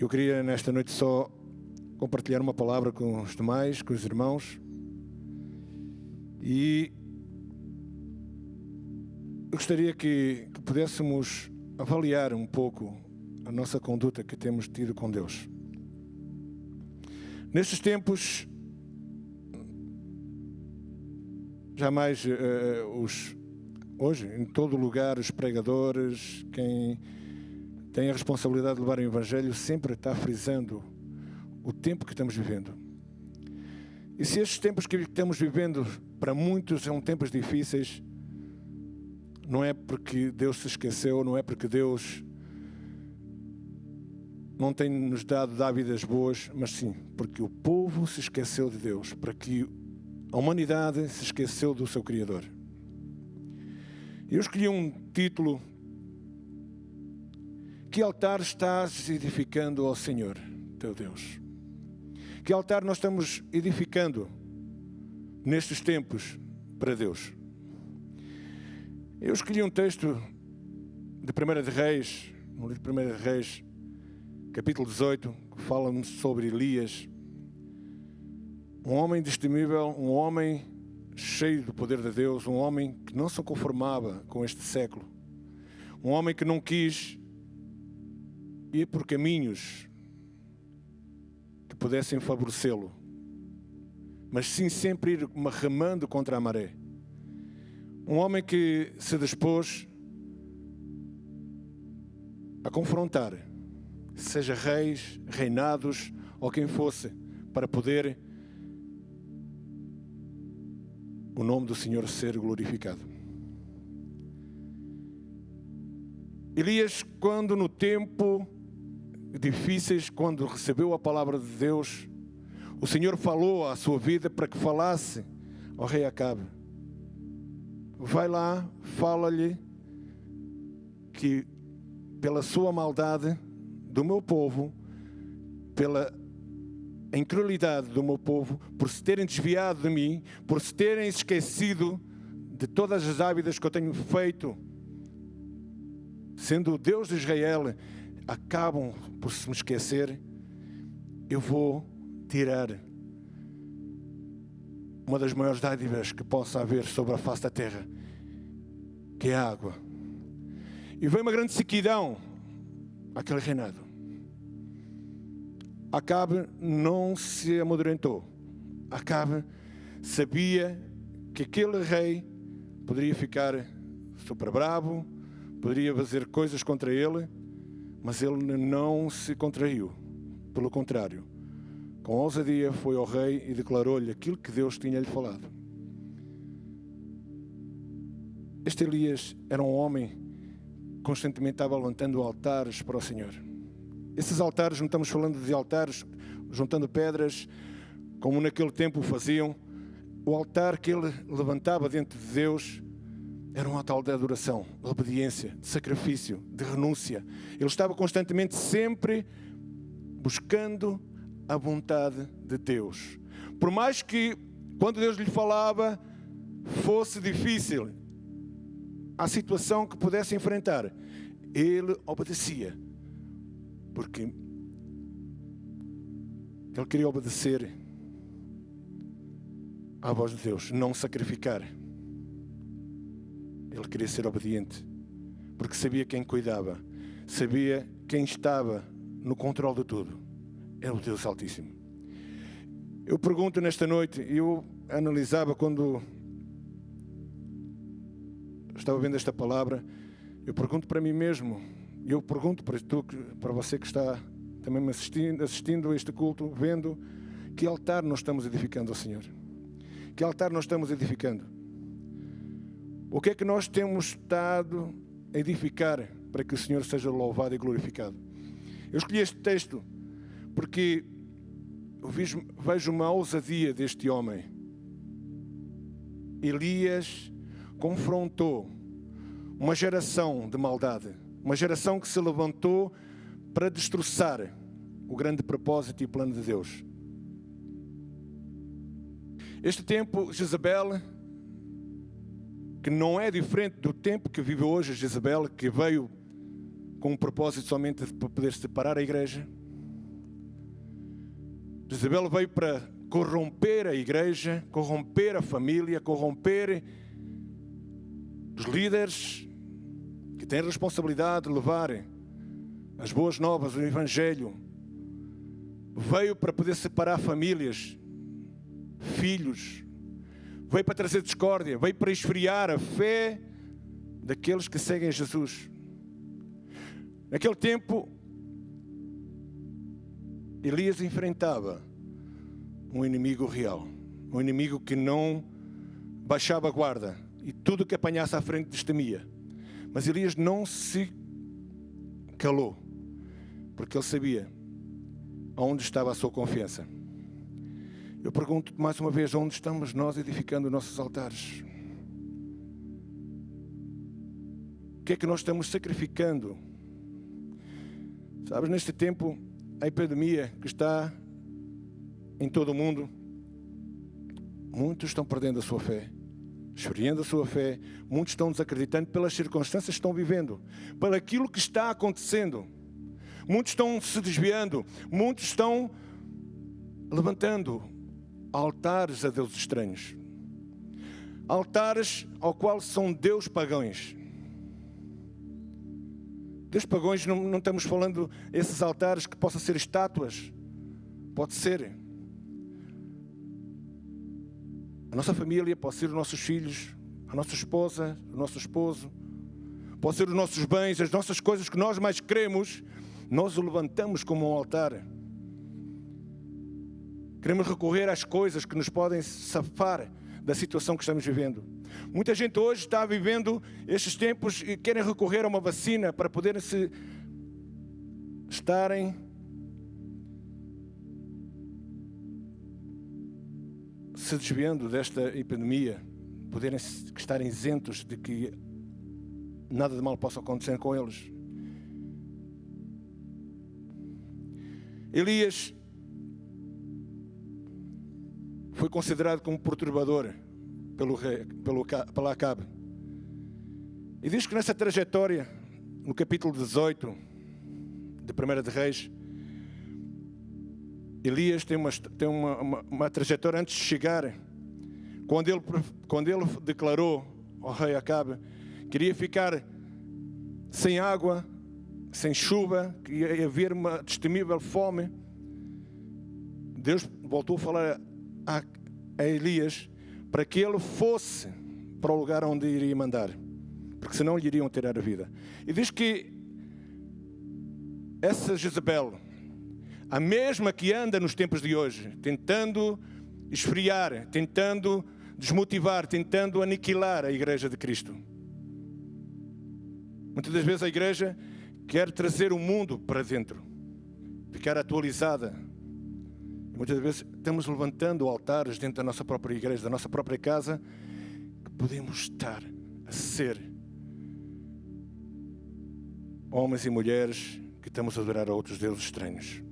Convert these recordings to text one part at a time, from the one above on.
Eu queria nesta noite só compartilhar uma palavra com os demais, com os irmãos. E eu gostaria que pudéssemos avaliar um pouco a nossa conduta que temos tido com Deus. Nestes tempos, jamais hoje, em todo lugar, os pregadores, quem tem a responsabilidade de levar o Evangelho, sempre está frisando o tempo que estamos vivendo. E se estes tempos que estamos vivendo, para muitos, são tempos difíceis, não é porque Deus se esqueceu, não é porque Deus não tem nos dado dávidas boas, mas sim, porque o povo se esqueceu de Deus, para que a humanidade se esqueceu do seu Criador. Eu escolhi um título: que altar estás edificando ao Senhor, teu Deus? Que altar nós estamos edificando nestes tempos para Deus? Eu escolhi um texto de 1 de Reis, no livro de 1 de Reis, capítulo 18, que fala-nos sobre Elias, um homem destemível, um homem cheio do poder de Deus, um homem que não se conformava com este século, um homem que não quis ir por caminhos que pudessem favorecê-lo, mas sim sempre ir remando contra a maré. Um homem que se dispôs a confrontar, seja reis, reinados ou quem fosse, para poder o nome do Senhor ser glorificado. Elias, quando no tempo difíceis, quando recebeu a palavra de Deus, o Senhor falou à sua vida para que falasse ao rei Acabe: vai lá, fala-lhe que pela sua maldade do meu povo, pela incredulidade do meu povo, por se terem desviado de mim, por se terem esquecido de todas as dávidas que eu tenho feito, sendo o Deus de Israel, acabam por se me esquecer, eu vou tirar uma das maiores dádivas que possa haver sobre a face da terra, que é a água. E veio uma grande sequidão àquele reinado. Acabe não se amedrontou. Acabe sabia que aquele rei poderia ficar super bravo, poderia fazer coisas contra ele, mas ele não se contraiu. Pelo contrário, com ousadia foi ao rei e declarou-lhe aquilo que Deus tinha-lhe falado. Este Elias era um homem que constantemente estava levantando altares para o Senhor. Esses altares, não estamos falando de altares juntando pedras, como naquele tempo faziam. O altar que ele levantava diante de Deus era um altar de adoração, de obediência, de sacrifício, de renúncia. Ele estava constantemente sempre buscando a vontade de Deus. Por mais que, quando Deus lhe falava, fosse difícil a situação que pudesse enfrentar, ele obedecia. Porque ele queria obedecer à voz de Deus, não sacrificar. Ele queria ser obediente, porque sabia quem cuidava, sabia quem estava no controle de tudo. É o Deus Altíssimo. Eu pergunto nesta noite, eu analisava quando estava vendo esta palavra, eu pergunto para mim mesmo, eu pergunto para você que está também me assistindo a este culto, vendo, que altar nós estamos edificando ao Senhor? Que altar nós estamos edificando? O que é que nós temos estado a edificar para que o Senhor seja louvado e glorificado? Eu escolhi este texto porque eu vejo uma ousadia deste homem. Elias confrontou uma geração de maldade, uma geração que se levantou para destroçar o grande propósito e plano de Deus. Este tempo, Jezabel, que não é diferente do tempo que vive hoje Jezabel, que veio com um propósito somente de poder separar a igreja. Jezabel veio para corromper a igreja, corromper a família, corromper os líderes que têm a responsabilidade de levar as boas novas, o Evangelho. Veio para poder separar famílias, filhos. Veio para trazer discórdia, veio para esfriar a fé daqueles que seguem Jesus. Naquele tempo, Elias enfrentava um inimigo real, um inimigo que não baixava a guarda e tudo que apanhasse à frente destemia. Mas Elias não se calou, porque ele sabia aonde estava a sua confiança. Eu pergunto mais uma vez, onde estamos nós edificando nossos altares? O que é que nós estamos sacrificando? Sabes, neste tempo, a epidemia que está em todo o mundo, muitos estão perdendo a sua fé, esfriando a sua fé, muitos estão desacreditando pelas circunstâncias que estão vivendo, pelo aquilo que está acontecendo. Muitos estão se desviando, muitos estão levantando altares a deuses estranhos, altares ao qual são deuses pagãos. Deus pagãos, não estamos falando esses altares que possam ser estátuas, pode ser a nossa família, pode ser os nossos filhos, a nossa esposa, o nosso esposo, pode ser os nossos bens, as nossas coisas que nós mais queremos, nós o levantamos como um altar. Queremos recorrer às coisas que nos podem safar da situação que estamos vivendo. Muita gente hoje está vivendo estes tempos e querem recorrer a uma vacina para poderem estarem se desviando desta epidemia, poderem estar isentos de que nada de mal possa acontecer com eles. Elias foi considerado como perturbador pelo Acabe. E diz que nessa trajetória, no capítulo 18 de 1 de Reis, Elias tem uma trajetória antes de chegar, quando ele declarou ao rei Acabe que queria ficar sem água, sem chuva, que ia haver uma destemível fome. Deus voltou a falar a Elias para que ele fosse para o lugar onde iria mandar, porque senão lhe iriam tirar a vida. E diz que essa Jezabel, a mesma que anda nos tempos de hoje, tentando esfriar, tentando desmotivar, tentando aniquilar a igreja de Cristo. Muitas das vezes a igreja quer trazer o mundo para dentro, ficar atualizada. Muitas vezes estamos levantando altares dentro da nossa própria igreja, da nossa própria casa, que podemos estar a ser homens e mulheres que estamos a adorar a outros deuses estranhos.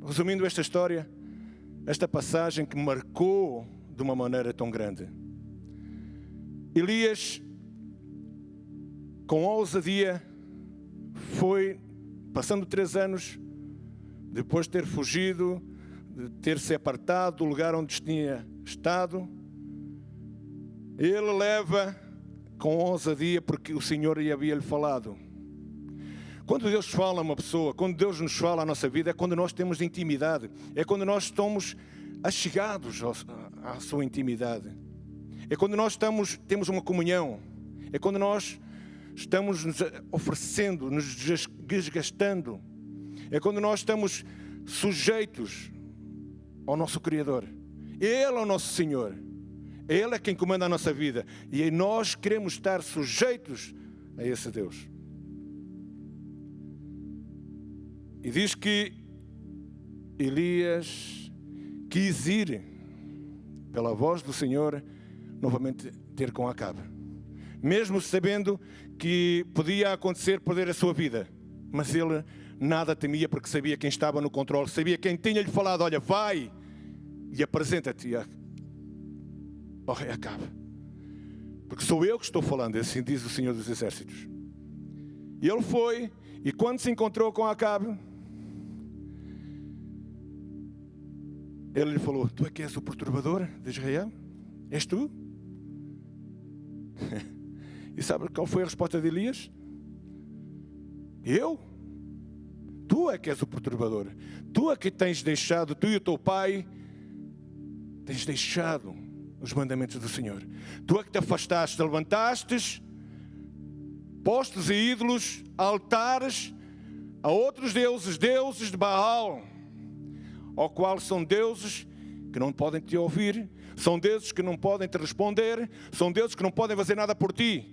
Resumindo esta história, esta passagem que marcou de uma maneira tão grande, Elias, com ousadia, foi, passando 3 anos, depois de ter fugido, de ter se apartado do lugar onde tinha estado, ele leva com ousadia, porque o Senhor havia-lhe falado. Quando Deus fala a uma pessoa, quando Deus nos fala a nossa vida, é quando nós temos intimidade, é quando nós estamos achegados à sua intimidade, é quando nós temos uma comunhão, é quando nós estamos nos oferecendo, nos desgastando, é quando nós estamos sujeitos ao nosso Criador. Ele é o nosso Senhor, Ele é quem comanda a nossa vida, e nós queremos estar sujeitos a esse Deus. E diz que Elias quis ir pela voz do Senhor novamente ter com Acabe, mesmo sabendo que podia acontecer perder a sua vida, mas ele nada temia, porque sabia quem estava no controle, sabia quem tinha-lhe falado: olha, vai e apresenta-te ao rei Acabe, porque sou eu que estou falando, assim diz o Senhor dos Exércitos. E ele foi, e quando se encontrou com Acabe, Ele lhe falou: tu é que és o perturbador de Israel? És tu? E sabe qual foi a resposta de Elias? Eu? Tu é que és o perturbador. Tu é que tens deixado, tu e o teu pai, tens deixado os mandamentos do Senhor. Tu é que te afastaste, te levantastes, postos e ídolos, altares a outros deuses, deuses de Baal, ao qual são deuses que não podem te ouvir, são deuses que não podem te responder, são deuses que não podem fazer nada por ti.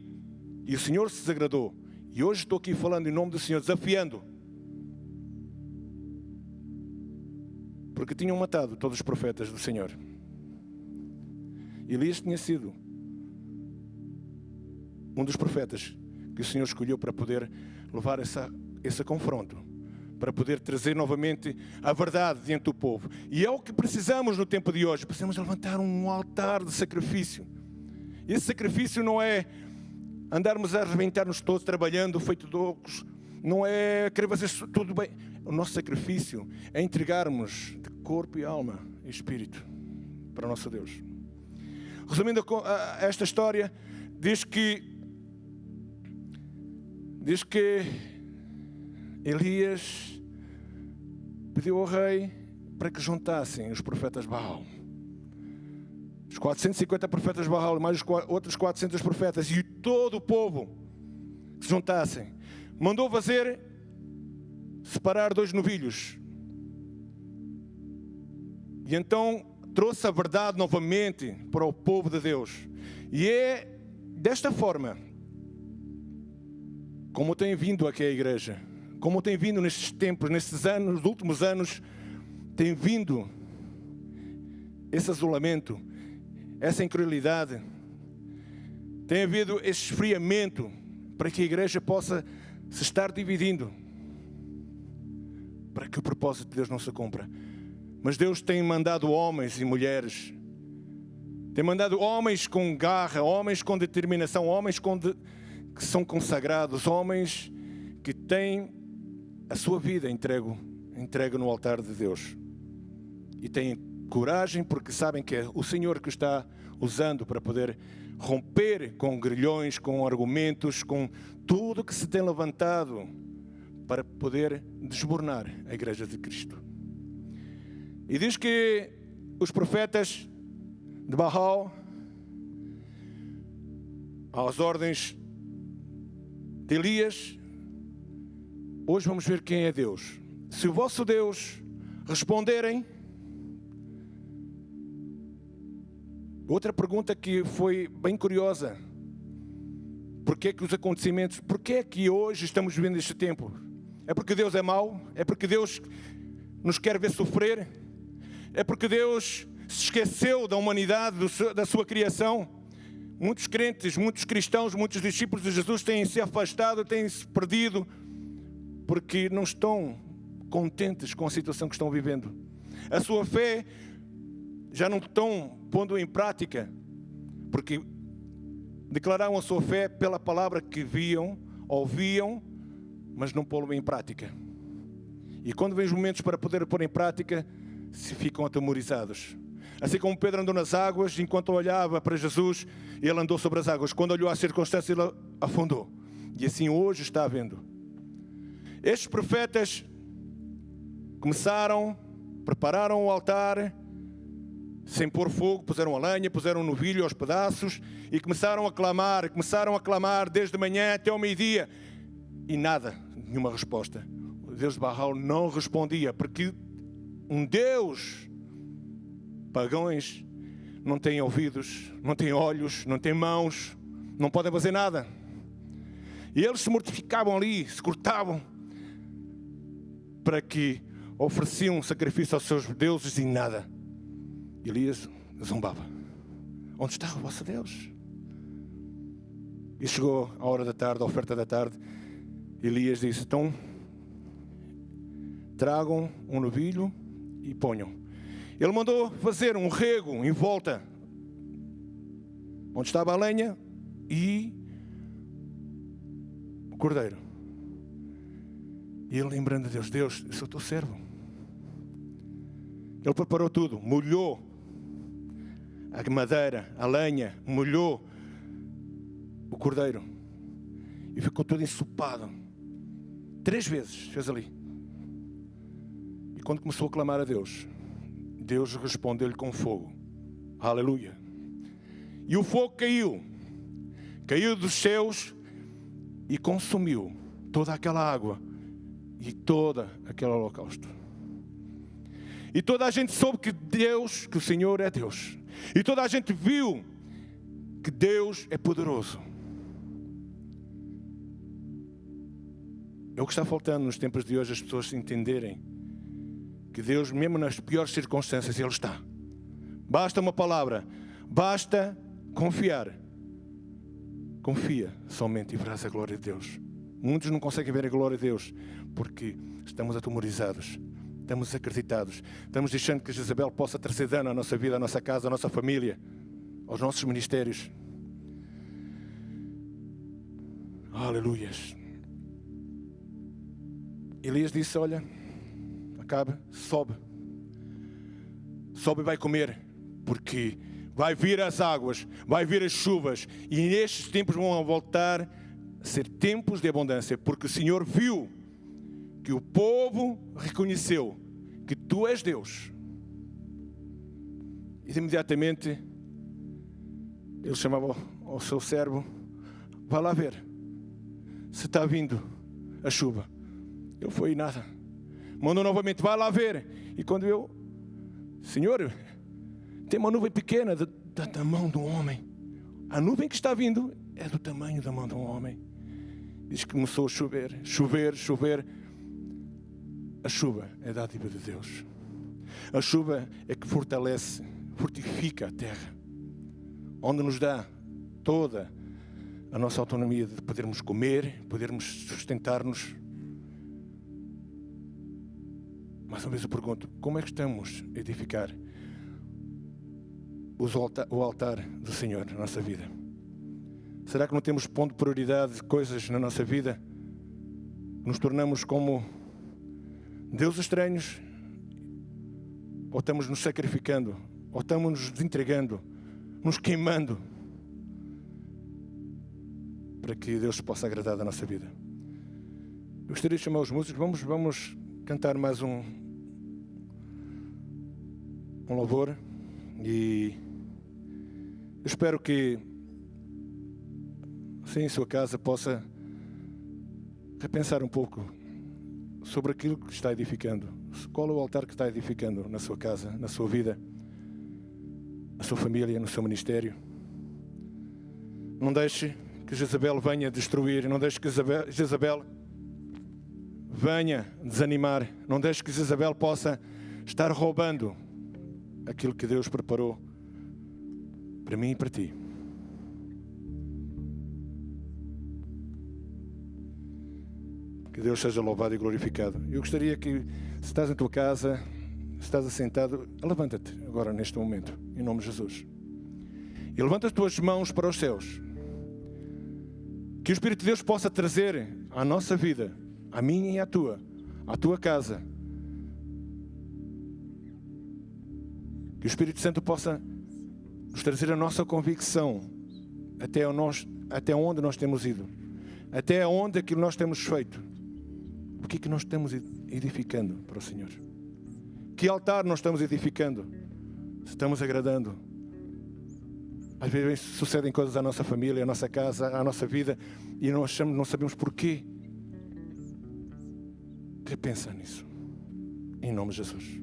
E o Senhor se desagradou. E hoje estou aqui falando em nome do Senhor, desafiando. Porque tinham matado todos os profetas do Senhor. Elias tinha sido um dos profetas que o Senhor escolheu para poder levar esse confronto, para poder trazer novamente a verdade diante do povo. E é o que precisamos no tempo de hoje. Precisamos levantar um altar de sacrifício. E esse sacrifício não é andarmos a arrebentar-nos todos trabalhando, feito loucos. Não é querer fazer tudo bem. O nosso sacrifício é entregarmos de corpo e alma e espírito para o nosso Deus. Resumindo esta história, diz que Elias pediu ao rei para que juntassem os profetas Baal. Os 450 profetas Baal, mais os outros 400 profetas, e todo o povo se juntassem. Mandou separar 2 novilhos. E então trouxe a verdade novamente para o povo de Deus. E é desta forma como tem vindo aqui a igreja, como tem vindo nestes tempos, nestes anos, nos últimos anos, tem vindo esse isolamento, essa incredulidade, tem havido esse esfriamento para que a igreja possa se estar dividindo, para que o propósito de Deus não se cumpra. Mas Deus tem mandado homens e mulheres, tem mandado homens com garra, homens com determinação, homens que são consagrados, homens que têm a sua vida entregue no altar de Deus. E têm coragem porque sabem que é o Senhor que está usando para poder romper com grilhões, com argumentos, com tudo que se tem levantado para poder desbornar a igreja de Cristo. E diz que os profetas de Baal, às ordens de Elias, hoje vamos ver quem é Deus. Se o vosso Deus responderem. Outra pergunta que foi bem curiosa: porquê que os acontecimentos, porquê que hoje estamos vivendo este tempo? É porque Deus é mau? É porque Deus nos quer ver sofrer? É porque Deus se esqueceu da humanidade, da sua criação? Muitos crentes, muitos cristãos, muitos discípulos de Jesus têm se afastado, têm se perdido, porque não estão contentes com a situação que estão vivendo. A sua fé já não estão pondo em prática, porque declararam a sua fé pela palavra que viam, ouviam, mas não pô-lo em prática. E quando vem os momentos para poder pôr em prática, se ficam atemorizados. Assim como Pedro andou nas águas, enquanto olhava para Jesus, ele andou sobre as águas. Quando olhou às circunstâncias, ele afundou. E assim hoje está havendo. Estes profetas prepararam o altar, sem pôr fogo, puseram a lenha, puseram o novilho aos pedaços e começaram a clamar desde a manhã até ao meio-dia. E nada, nenhuma resposta. O Deus de Baal não respondia, porque um Deus, pagãos, não tem ouvidos, não tem olhos, não tem mãos, não podem fazer nada. E eles se mortificavam ali, se cortavam, para que ofereciam sacrifício aos seus deuses e nada. Elias zombava: onde está o vosso Deus? E chegou a hora da tarde, a oferta da tarde. Elias disse: então tragam um novilho e ponham. Ele mandou fazer um rego em volta onde estava a lenha e o cordeiro. E ele, lembrando de Deus: Deus, eu sou teu servo, Ele preparou tudo, molhou a madeira, a lenha, molhou o cordeiro e ficou todo ensopado. 3 vezes fez ali. E quando começou a clamar a Deus, Deus respondeu-lhe com fogo. Aleluia. E o fogo caiu dos céus e consumiu toda aquela água e todo aquele holocausto. E toda a gente soube que o Senhor é Deus. E toda a gente viu que Deus é poderoso. É o que está faltando nos tempos de hoje, as pessoas entenderem que Deus, mesmo nas piores circunstâncias, Ele está. Basta uma palavra, basta confiar. Confia somente e verás a glória de Deus. Muitos não conseguem ver a glória de Deus porque estamos atemorizados, estamos desacreditados, estamos deixando que Jezabel possa trazer dano à nossa vida, à nossa casa, à nossa família, aos nossos ministérios. Aleluias. Elias disse, olha, acaba, sobe e vai comer, porque vai vir as águas, vai vir as chuvas, e nestes tempos vão voltar a ser tempos de abundância, porque o Senhor viu que o povo reconheceu que Tu és Deus. E imediatamente ele chamava ao seu servo, vai lá ver se está vindo a chuva. Ele foi e nada. Mandou novamente, vai lá ver. E quando eu, Senhor, tem uma nuvem pequena da mão de um homem. A nuvem que está vindo é do tamanho da mão de um homem. Diz que começou a chover. A chuva é dádiva de Deus. A chuva é que fortifica a terra, onde nos dá toda a nossa autonomia de podermos comer, podermos sustentar-nos. Mais uma vez eu pergunto, como é que estamos a edificar o altar do Senhor na nossa vida? Será que não temos pondo prioridade de coisas na nossa vida? Nos tornamos como deuses estranhos? Ou estamos nos sacrificando? Ou estamos nos desentregando? Nos queimando? Para que Deus possa agradar da nossa vida. Eu gostaria de chamar os músicos. Vamos cantar mais um louvor. E eu espero que você em sua casa possa repensar um pouco sobre aquilo que está edificando. Qual é o altar que está edificando na sua casa, na sua vida, na sua família, no seu ministério. Não deixe que Jezabel venha destruir, não deixe que Jezabel venha desanimar, não deixe que Jezabel possa estar roubando aquilo que Deus preparou para mim e para ti. Que Deus seja louvado e glorificado. Eu gostaria que, se estás em tua casa, se estás assentado, levanta-te agora neste momento, em nome de Jesus. E levanta as tuas mãos para os céus. Que o Espírito de Deus possa trazer à nossa vida, à minha e à tua casa. Que o Espírito Santo possa nos trazer a nossa convicção até onde nós temos ido, até onde aquilo nós temos feito. O que é que nós estamos edificando para o Senhor? Que altar nós estamos edificando? Se estamos agradando? Às vezes sucedem coisas à nossa família, à nossa casa, à nossa vida, e nós não sabemos porquê. Repensa nisso. Em nome de Jesus.